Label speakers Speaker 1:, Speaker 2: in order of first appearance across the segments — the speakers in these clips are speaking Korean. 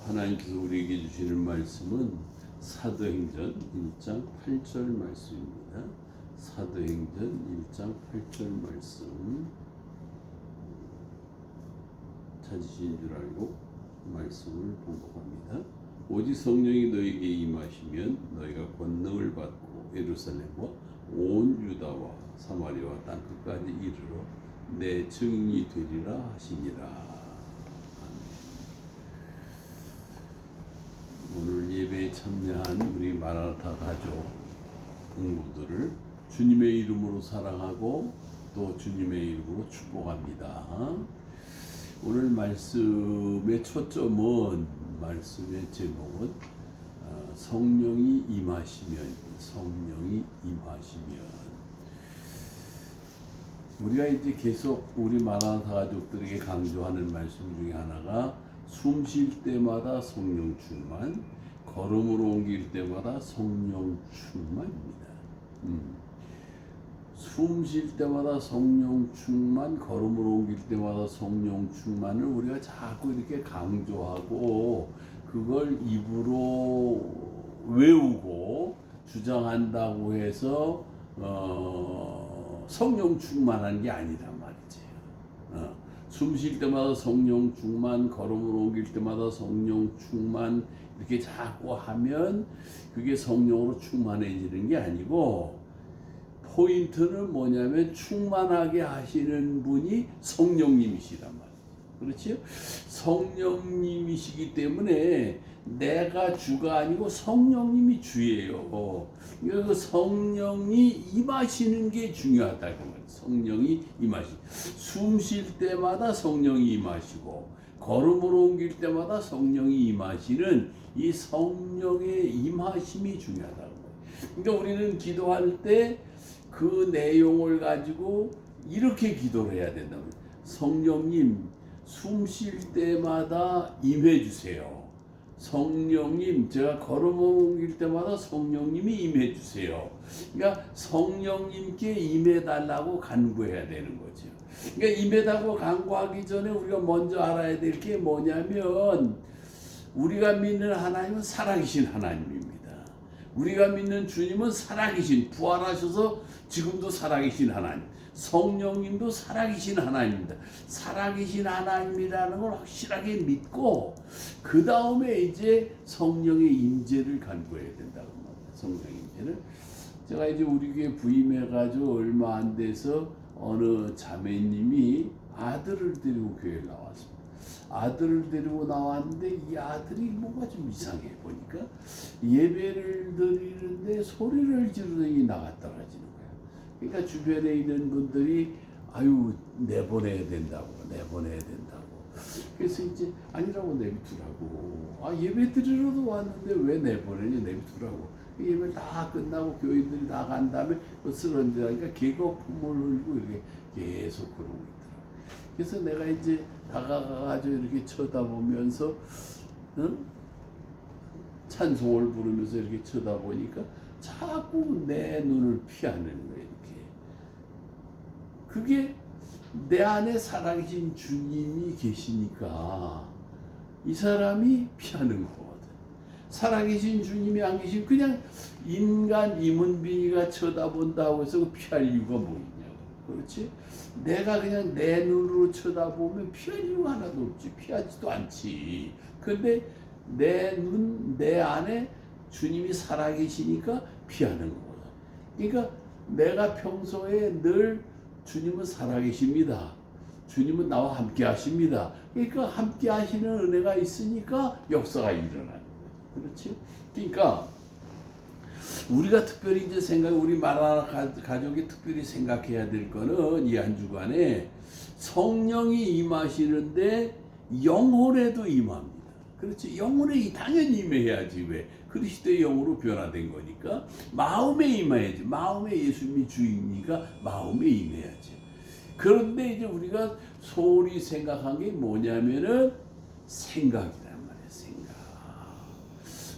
Speaker 1: 하나님께서 우리에게 주시는 말씀은 사도행전 1장 8절 말씀입니다. 사도행전 1장 8절 말씀 찾으신 줄 알고 말씀을 봉독합니다. 오직 성령이 너에게 임하시면 너희가 권능을 받고 예루살렘과 온 유다와 사마리아와 땅끝까지 이르러 내 증인이 되리라 하시니라. 오늘 예배에 참여한 우리 마라나타 가족 성도들을 주님의 이름으로 사랑하고 또 주님의 이름으로 축복합니다. 오늘 말씀의 초점은, 말씀의 제목은 성령이 임하시면, 성령이 임하시면. 우리가 이제 계속 우리 마라나타 가족들에게 강조하는 말씀 중에 하나가 숨 쉴 때마다 성령 충만, 걸음으로 옮길 때마다 성령 충만입니다. 숨 쉴 때마다 성령 충만, 걸음으로 옮길 때마다 성령 충만을 우리가 자꾸 이렇게 강조하고 그걸 입으로 외우고 주장한다고 해서 성령 충만한 게 아니란 말이지. 숨 쉴 때마다 성령 충만, 걸음으로 옮길 때마다 성령 충만 이렇게 자꾸 하면 그게 성령으로 충만해지는 게 아니고, 포인트는 뭐냐면 충만하게 하시는 분이 성령님이시란 말이에요. 그렇죠? 성령님이시기 때문에 내가 주가 아니고 성령님이 주예요. 그래서 성령이 임하시는 게 중요하다 그 말이에요. 성령이 임하시. 숨 쉴 때마다 성령이 임하시고 걸음으로 옮길 때마다 성령이 임하시는 이 성령의 임하심이 중요하다고 말이에요. 그러니까 우리는 기도할 때 그 내용을 가지고 이렇게 기도를 해야 된다. 성령님, 숨 쉴 때마다 임해 주세요. 성령님, 제가 걸음을 옮길 때마다 성령님이 임해 주세요. 그러니까 성령님께 임해 달라고 간구해야 되는 거죠. 그러니까 임해 달라고 간구하기 전에 우리가 먼저 알아야 될 게 뭐냐면, 우리가 믿는 하나님은 살아계신 하나님입니다. 우리가 믿는 주님은 살아계신, 부활하셔서 지금도 살아계신 하나님, 성령님도 살아계신 하나님입니다. 살아계신 하나님이라는 걸 확실하게 믿고 그 다음에 이제 성령의 임재를 간구해야 된다고 말합니다. 성령의 임재를. 제가 이제 우리 교회 부임해가지고 얼마 안 돼서 어느 자매님이 아들을 데리고 교회에 나왔습니다. 아들을 데리고 나왔는데 이 아들이 뭔가 좀 이상해. 보니까 예배를 드리는데 소리를 지르더니 나가 떨어지는 거야. 그러니까 주변에 있는 분들이 아유 내보내야 된다고. 그래서 이제 아니라고 내비두라고. 아 예배 드리러도 왔는데 왜 내보내냐, 내비두라고. 예배 다 끝나고 교인들이 다 간 다음에 쓰러지니까 개거품을 흘리고 이렇게 계속 그러고 있더라고. 그래서 내가 이제 다가가가지고 이렇게 쳐다보면서 찬송을 부르면서 이렇게 쳐다보니까 자꾸 내 눈을 피하는 거예요. 이렇게. 그게 내 안에 살아계신 주님이 계시니까 이 사람이 피하는 거거든. 살아계신 주님이 안 계시면 그냥 인간 이문빈이가 쳐다본다고 해서 피할 이유가 뭐 있냐고. 그렇지? 내가 그냥 내 눈으로 쳐다보면 피할 이유가 하나도 없지. 피하지도 않지. 근데 내 눈, 내 안에 주님이 살아계시니까 피하는 거거든. 그러니까 내가 평소에 늘 주님은 살아계십니다. 주님은 나와 함께 하십니다. 그러니까 함께 하시는 은혜가 있으니까 역사가 일어나는 거예요. 그렇지? 그러니까 우리가 특별히 이제 우리 마라나타 가족이 특별히 생각해야 될 거는 이 한 주간에 성령이 임하시는데 영혼에도 임합니다. 그렇지? 영혼에 당연히 임해야지. 왜? 그리스도의 영으로 변화된 거니까 마음에 임해야지. 마음에 예수님이 주인이니까 마음에 임해야지. 그런데 이제 우리가 소홀히 생각한 게 뭐냐면은 생각이란 말이에요. 생각.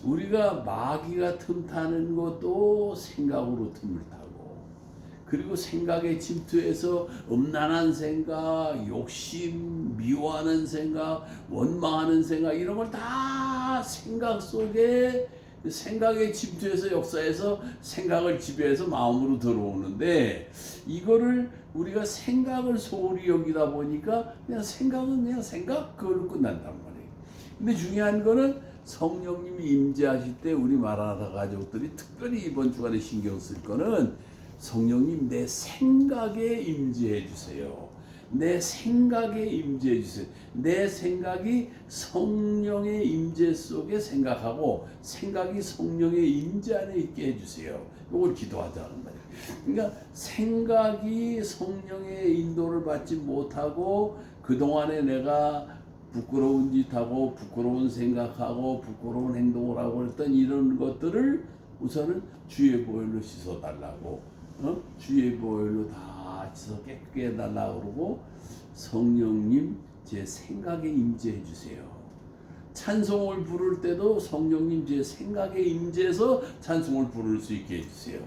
Speaker 1: 우리가 마귀가 틈타는 것도 생각으로 틈을 타고, 그리고 생각에 침투해서 음란한 생각, 욕심, 미워하는 생각, 원망하는 생각 이런 걸 다 다 생각 속에 생각에 침투해서 역사에서 생각을 지배해서 마음으로 들어오는데 이거를 우리가 생각을 소홀히 여기다 보니까 그냥 생각은 그냥 생각 그걸로 끝난단 말이에요. 근데 중요한 거는 성령님이 임재하실 때 우리 마라나타 가족들이 특별히 이번 주간에 신경 쓸 거는 성령님 내 생각에 임재해 주세요. 내 생각에 임재해 주세요. 내 생각이 성령의 임재 속에 생각하고 생각이 성령의 임재 안에 있게 해주세요. 이걸 기도하자는 말이에요. 그러니까 생각이 성령의 인도를 받지 못하고 그동안에 내가 부끄러운 짓하고 부끄러운 생각하고 부끄러운 행동을 하고 했던 이런 것들을 우선은 주의 보혈로 씻어달라고 주의 보혈로 다 씻어 깨끗게 해달라고 그러고 성령님 제 생각에 임재해 주세요. 찬송을 부를 때도 성령님 제 생각에 임재해서 찬송을 부를 수 있게 해주세요.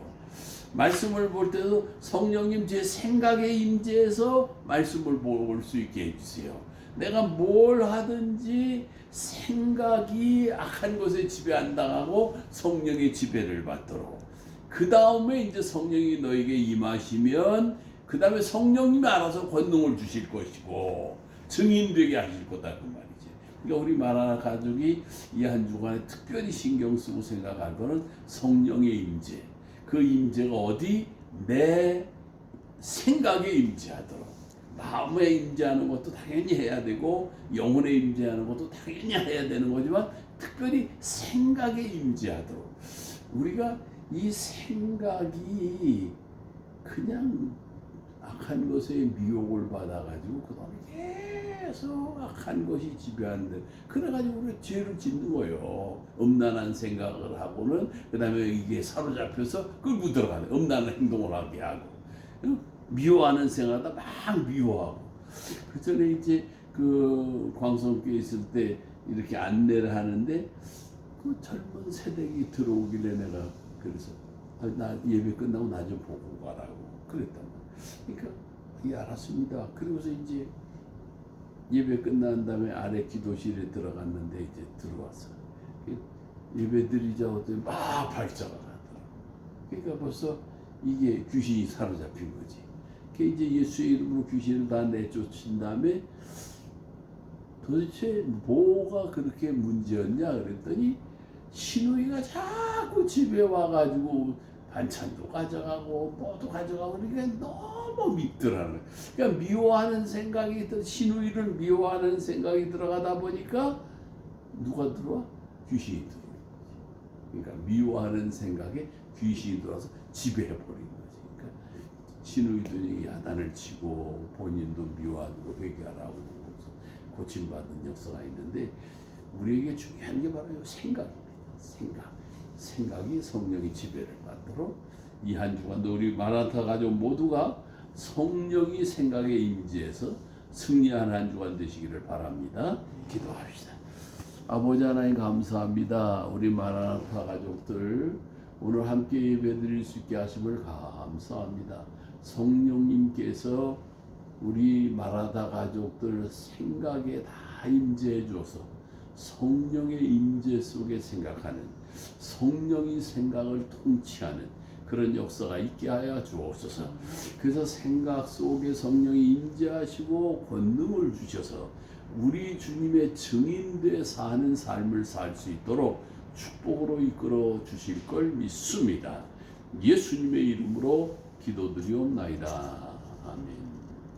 Speaker 1: 말씀을 볼 때도 성령님 제 생각에 임재해서 말씀을 볼 수 있게 해주세요. 내가 뭘 하든지 생각이 악한 것에 지배 안 당하고 성령의 지배를 받도록. 그 다음에 이제 성령이 너에게 임하시면 그 다음에 성령님이 알아서 권능을 주실 것이고 증인되게 하실 거다 그 말이지. 그러니까 우리 마라나타 가족이 이 한 주간에 특별히 신경 쓰고 생각할 거는 성령의 임재. 그 임재가 어디? 내 생각에 임재하도록. 마음에 임재하는 것도 당연히 해야 되고 영혼에 임재하는 것도 당연히 해야 되는 거지만 특별히 생각에 임재하도록. 우리가 이 생각이 그냥 악한 것에 미혹을 받아가지고 그다음에 계속 악한 것이 지배하는데 그래가지고 우리가 죄를 짓는 거예요. 음란한 생각을 하고는 그다음에 이게 사로잡혀서 끌고 들어가는 음란한 행동을 하게 하고 미워하는 생각하다 막 미워하고 그 전에 이제 그 광성교회 있을 때 이렇게 안내를 하는데 그 젊은 세대기 들어오길래 내가 그래서 나 예배 끝나고 나 좀 보고 가라고 그랬단 말이야. 그러니까 예 알았습니다. 그리고서 이제 예배 끝난 다음에 아래 기도실에 들어갔는데 이제 들어왔어. 예배 드리자 했더니 막 발작을 하더라. 그러니까 벌써 이게 귀신이 사로잡힌 거지. 이제 예수의 이름으로 귀신을 다 내쫓은 다음에 도대체 뭐가 그렇게 문제였냐 그랬더니 신우이가 자꾸 집에 와가지고 반찬도 가져가고 뭐도 가져가고 그러니까 너무 밉더라는 거야. 그러니까 미워하는 생각이 신우이를 미워하는 생각이 들어가다 보니까 누가 들어와? 귀신이 들어와. 그러니까 미워하는 생각에 귀신이 들어와서 지배해버린 거지. 그러니까 신우이들이 야단을 치고 본인도 미워하고 회개하라고 고침받은 역사가 있는데 우리에게 중요한 게 바로 이 생각입니다. 생각이 성령의 지배를 받도록 이 한 주간도 우리 마라나타 가족 모두가 성령이 생각에 임재해서 승리하는 한 주간 되시기를 바랍니다. 기도합시다. 아버지 하나님 감사합니다. 우리 마라나타 가족들 오늘 함께 예배드릴 수 있게 하심을 감사합니다. 성령님께서 우리 마라나타 가족들 생각에 다 임재해 주어서 성령의 임재 속에 생각하는 성령이 생각을 통치하는 그런 역사가 있게 하여 주옵소서. 그래서 생각 속에 성령이 임재하시고 권능을 주셔서 우리 주님의 증인되어 사는 삶을 살 수 있도록 축복으로 이끌어 주실 걸 믿습니다. 예수님의 이름으로 기도드리옵나이다. 아멘.